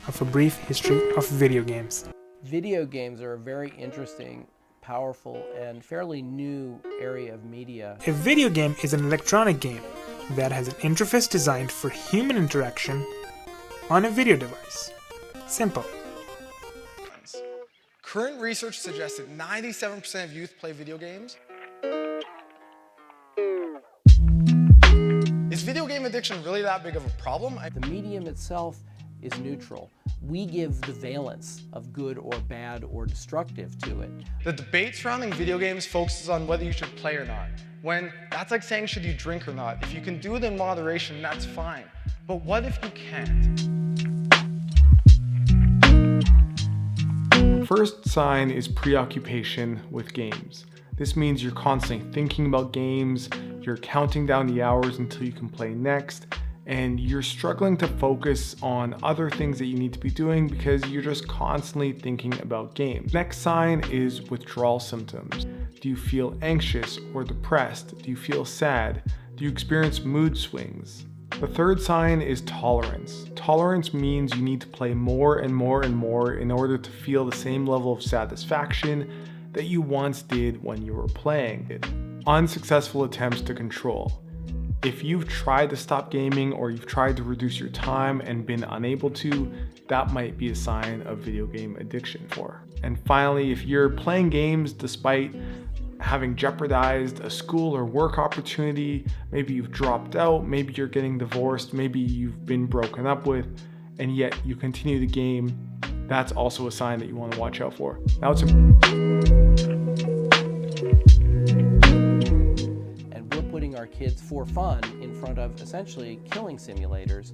of a brief history of video games. Video games are a very interesting, powerful, and fairly new area of media. A video game is an electronic game that has an interface designed for human interaction on a video device. Simple. Current research suggests that 97% of youth play video games. Is video game addiction really that big of a problem? The medium itself is neutral. We give the valence of good or bad or destructive to it. The debate surrounding video games focuses on whether you should play or not, when that's like saying should you drink or not. If you can do it in moderation, that's fine. But what if you can't? First sign is preoccupation with games. This means you're constantly thinking about games, you're counting down the hours until you can play next, and you're struggling to focus on other things that you need to be doing because you're just constantly thinking about games. Next sign is withdrawal symptoms. Do you feel anxious or depressed? Do you feel sad? Do you experience mood swings? The third sign is tolerance. Tolerance means you need to play more and more and more in order to feel the same level of satisfaction that you once did when you were playing it. Unsuccessful attempts to control. If you've tried to stop gaming or you've tried to reduce your time and been unable to, that might be a sign of video game addiction for. And finally, if you're playing games despite having jeopardized a school or work opportunity, maybe you've dropped out, maybe you're getting divorced, maybe you've been broken up with, and yet you continue to game, that's also a sign that you want to watch out for. Now it's And we're putting our kids for fun in front of essentially killing simulators.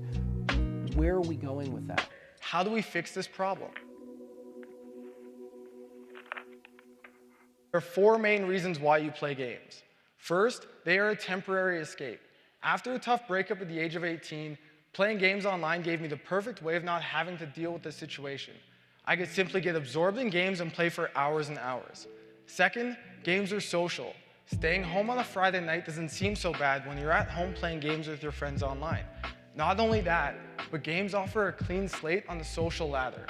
Where are we going with that? How do we fix this problem? There are four main reasons why you play games. First, they are a temporary escape. After a tough breakup at the age of 18, playing games online gave me the perfect way of not having to deal with the situation. I could simply get absorbed in games and play for hours and hours. Second, games are social. Staying home on a Friday night doesn't seem so bad when you're at home playing games with your friends online. Not only that, but games offer a clean slate on the social ladder.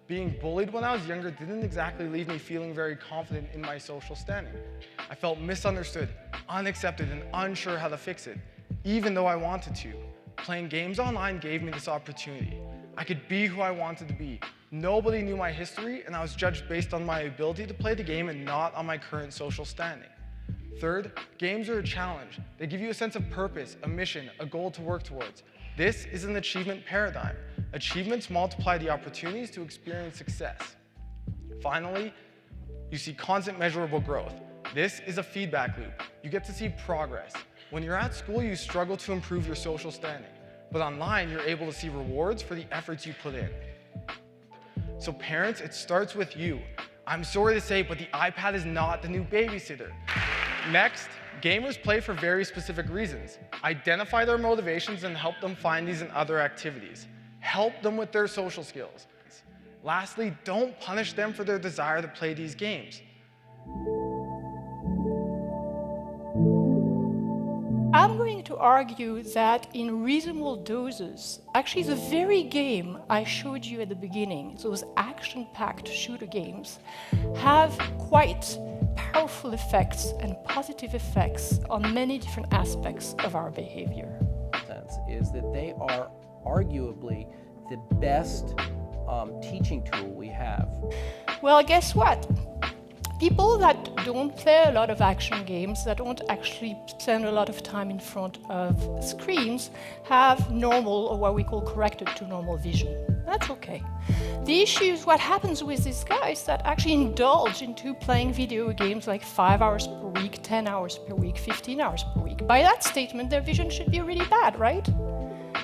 Being bullied when I was younger didn't exactly leave me feeling very confident in my social standing. I felt misunderstood, unaccepted, and unsure how to fix it, even though I wanted to. Playing games online gave me this opportunity. I could be who I wanted to be. Nobody knew my history, and I was judged based on my ability to play the game and not on my current social standing. Third, games are a challenge. They give you a sense of purpose, a mission, a goal to work towards. This is an achievement paradigm. Achievements multiply the opportunities to experience success. Finally, you see constant measurable growth. This is a feedback loop. You get to see progress. When you're at school, you struggle to improve your social standing. But online, you're able to see rewards for the efforts you put in. So parents, it starts with you. I'm sorry to say, but the iPad is not the new babysitter. Next, gamers play for very specific reasons. Identify their motivations and help them find these in other activities. Help them with their social skills. Lastly, don't punish them for their desire to play these games. I'm going to argue that in reasonable doses, actually the very game I showed you at the beginning, those action-packed shooter games, have quite powerful effects and positive effects on many different aspects of our behavior. Is that they are arguably the best teaching tool we have. Well, guess what? People that don't play a lot of action games, that don't actually spend a lot of time in front of screens, have normal, or what we call corrected to normal vision. That's okay. The issue is what happens with these guys that actually indulge into playing video games like 5 hours per week, 10 hours per week, 15 hours per week. By that statement, their vision should be really bad, right?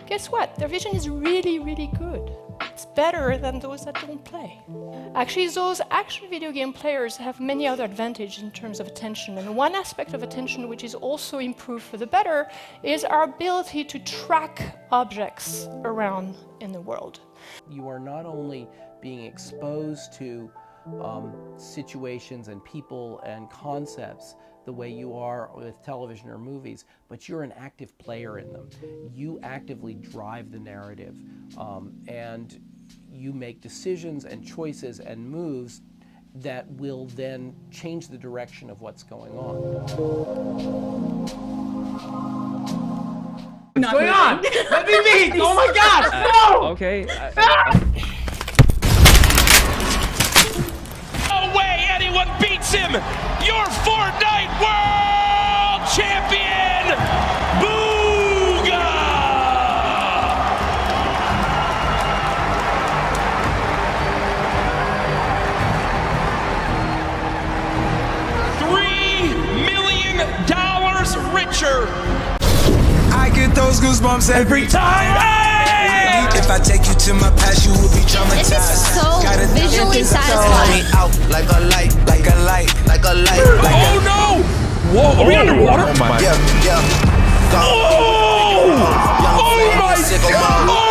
Guess what? Their vision is really, really good. It's better than those that don't play. Actually, those action video game players have many other advantages in terms of attention. And one aspect of attention which is also improved for the better is our ability to track objects around in the world. You are not only being exposed to situations and people and concepts the way you are with television or movies, but you're an active player in them. You actively drive the narrative, and you make decisions and choices and moves that will then change the direction of what's going on. What's going on? Let me meet! Oh my god! No! Okay. No way anyone beats him! Your Fortnite World Champion! Booga! $3 million richer! I get those goosebumps every time. If I take you to my past, you will be traumatized. This is so visually satisfying. Out like a light, like a light, like a light. Oh no! Whoa, are we underwater? Yeah, yeah. Oh! Oh my god!